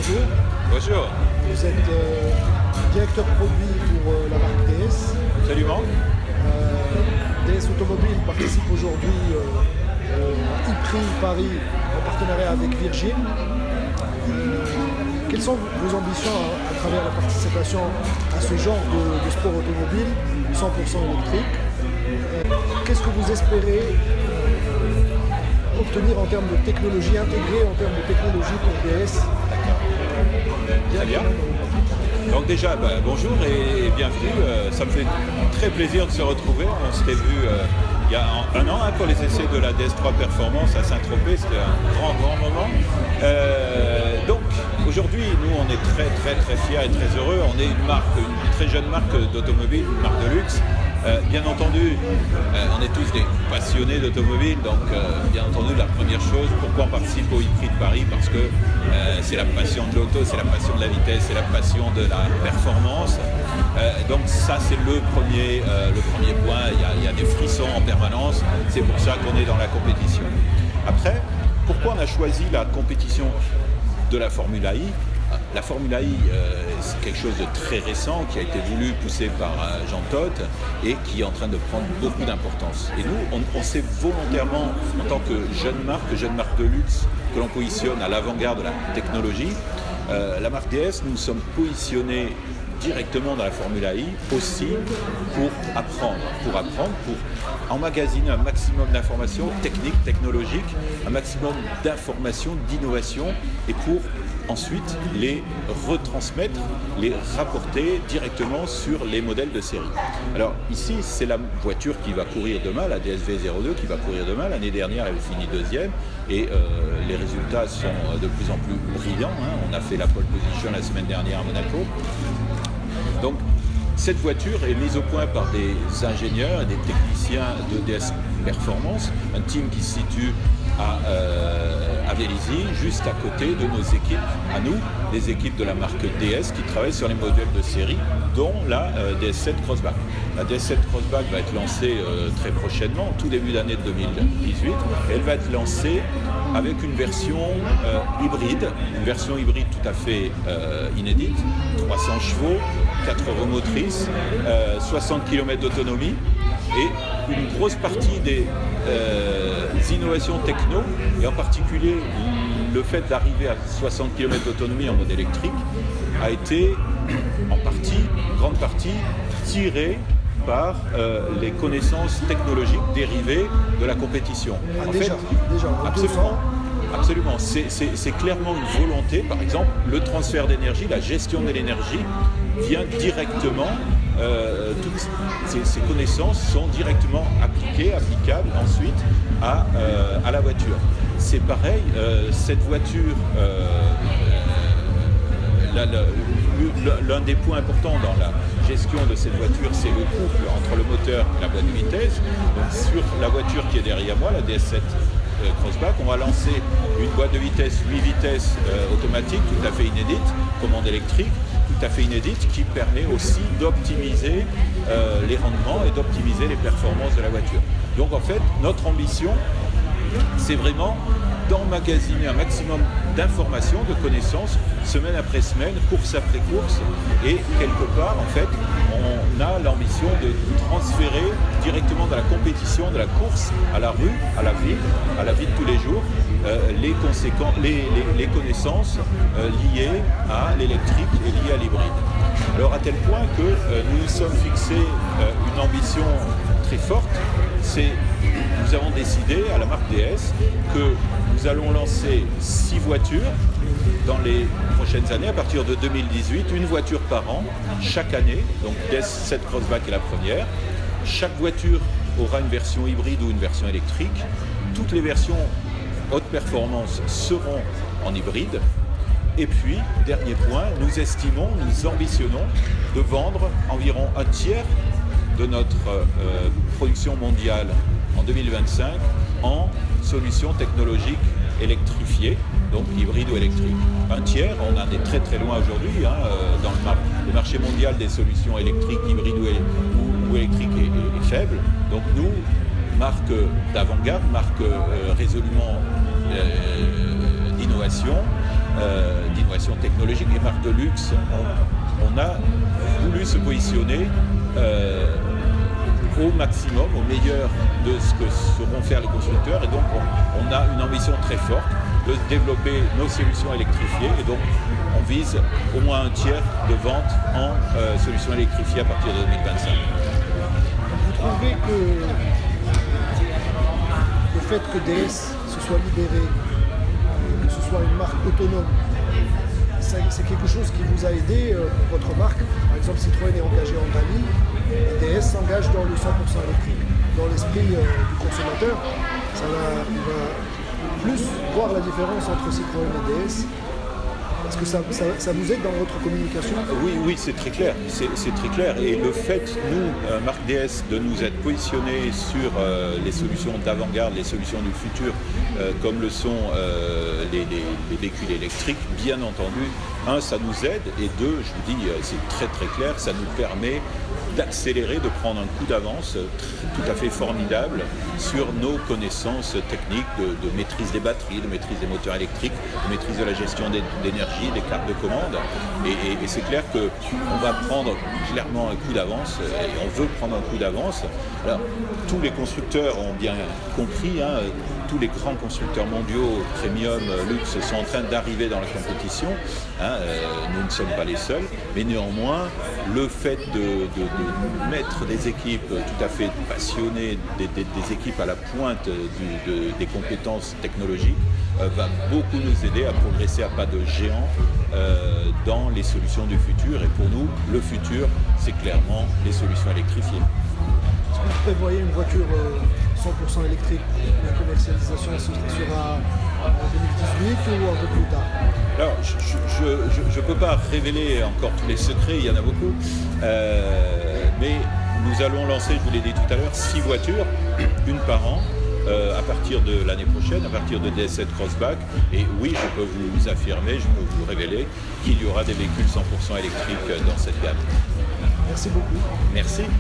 bonjour. Bonjour. Vous êtes directeur produit pour la marque DS. Absolument. DS Automobile participe aujourd'hui au e-Prix Paris en partenariat avec Virgin. Quelles sont vos ambitions à travers la participation à ce genre de sport automobile 100% électrique? Qu'est-ce que vous espérez obtenir en termes de technologie, intégrée en termes de technologie pour DS? Très bien. Donc déjà, bonjour et bienvenue. Ça me fait très plaisir de se retrouver. On s'était vu il y a un an pour les essais de la DS3 Performance à Saint-Tropez. C'était un grand moment. Donc aujourd'hui, nous, on est très fiers et très heureux. On est une très jeune marque d'automobile, une marque de luxe. Bien entendu, on est tous des passionnés d'automobile, donc bien entendu la première chose, pourquoi on participe au e-Prix de Paris? Parce que c'est la passion de l'auto, c'est la passion de la vitesse, c'est la passion de la performance. Donc ça c'est le premier point, il y a des frissons en permanence, c'est pour ça qu'on est dans la compétition. Après, pourquoi on a choisi la compétition de la Formule I? La Formule I, c'est quelque chose de très récent qui a été voulu, poussé par Jean Todt et qui est en train de prendre beaucoup d'importance. Et nous, on s'est volontairement, en tant que jeune marque de luxe, que l'on positionne à l'avant-garde de la technologie, la marque DS, nous sommes positionnés directement dans la Formule I aussi pour apprendre, pour emmagasiner un maximum d'informations techniques, technologiques, un maximum d'informations, d'innovation et pour ensuite les retransmettre, les rapporter directement sur les modèles de série. Alors ici, c'est la voiture qui va courir demain, la DSV02 qui va courir demain. L'année dernière, elle finit deuxième et les résultats sont de plus en plus brillants. On a fait la pole position la semaine dernière à Monaco. Donc cette voiture est mise au point par des ingénieurs et des techniciens de DS Performance, un team qui se situe à Vélizy, juste à côté de nos équipes, à nous, les équipes de la marque DS qui travaillent sur les modèles de série, dont la DS7 Crossback. La DS7 Crossback va être lancée très prochainement, tout début d'année 2018, et elle va être lancée avec une version hybride, tout à fait inédite, 300 chevaux, 4 roues motrices, 60 km d'autonomie, et une grosse partie des innovations techno, et en particulier le fait d'arriver à 60 km d'autonomie en mode électrique, a été en grande partie tiré par les connaissances technologiques dérivées de la compétition. Déjà, absolument. C'est clairement une volonté. Par exemple, le transfert d'énergie, la gestion de l'énergie vient directement, toutes ces connaissances sont directement applicables ensuite à la voiture. C'est pareil, cette voiture, l'un des points importants dans la gestion de cette voiture, c'est le couple entre le moteur et la boîte de vitesse. Donc sur la voiture qui est derrière moi, la DS7 Crossback, on va lancer une boîte de vitesse 8 vitesses automatique, tout à fait inédite, commande électrique, tout à fait inédite, qui permet aussi d'optimiser les rendements et d'optimiser les performances de la voiture. Donc en fait, notre ambition, c'est vraiment d'emmagasiner un maximum d'informations, de connaissances, semaine après semaine, course après course, et quelque part, en fait, on a l'ambition de transférer directement de la compétition, de la course à la rue, à la vie de tous les jours, les connaissances liées à l'électrique et liées à l'hybride. Alors à tel point que nous nous sommes fixés une ambition très forte, nous avons décidé à la marque DS que nous allons lancer 6 voitures dans les prochaines années, à partir de 2018, une voiture par an, chaque année. Donc DS7 Crossback est la première. Chaque voiture aura une version hybride ou une version électrique. Toutes les versions haute performance seront en hybride. Et puis, dernier point, nous ambitionnons de vendre environ un tiers de notre production mondiale en 2025 en solutions technologiques électrifiées, donc hybrides ou électriques. Un tiers, on en est très loin aujourd'hui, dans le marché mondial des solutions électriques, hybrides ou électriques est faible. Donc nous, marque d'avant-garde, marque résolument d'innovation innovation technologique. Les marques de luxe, on a voulu se positionner au maximum, au meilleur de ce que sauront faire les constructeurs, et donc on a une ambition très forte de développer nos solutions électrifiées, et donc on vise au moins un tiers de vente en solutions électrifiées à partir de 2025. Vous trouvez que le fait que DS se soit libéré, que ce soit une marque autonome, c'est quelque chose qui vous a aidé pour votre marque? Par exemple, Citroën est engagé en rallye, et DS s'engage dans le 100% électrique. Dans l'esprit du consommateur, il va plus voir la différence entre Citroën et DS. Est-ce que ça vous aide dans votre communication? Oui, c'est très clair. C'est très clair. Et le fait, nous, marque DS, de nous être positionnés sur les solutions d'avant-garde, les solutions du futur, comme le sont les véhicules électriques, bien entendu, un, ça nous aide, et deux, je vous dis, c'est très très clair, ça nous permet d'accélérer, de prendre un coup d'avance tout à fait formidable sur nos connaissances techniques de maîtrise des batteries, de maîtrise des moteurs électriques, de maîtrise de la gestion d'énergie, des cartes de commande. Et c'est clair qu'on va prendre clairement un coup d'avance, et on veut prendre un coup d'avance. Alors, tous les constructeurs ont bien compris, tous les grands constructeurs mondiaux, premium, luxe, sont en train d'arriver dans la compétition. Nous ne sommes pas les seuls, mais néanmoins, le fait de mettre des équipes tout à fait passionnées, des équipes à la pointe des compétences technologiques, va beaucoup nous aider à progresser à pas de géant dans les solutions du futur. Et pour nous, le futur, c'est clairement les solutions électrifiées. Est-ce que vous prévoyez une voiture 100% électrique? La commercialisation sera en 2018 ou un peu plus tard? Alors, je ne peux pas révéler encore tous les secrets, il y en a beaucoup, mais nous allons lancer, je vous l'ai dit tout à l'heure, 6 voitures, une par an, à partir de l'année prochaine, à partir de DS7 Crossback. Et oui, je peux vous affirmer, je peux vous révéler qu'il y aura des véhicules 100% électriques dans cette gamme. Merci beaucoup. Merci.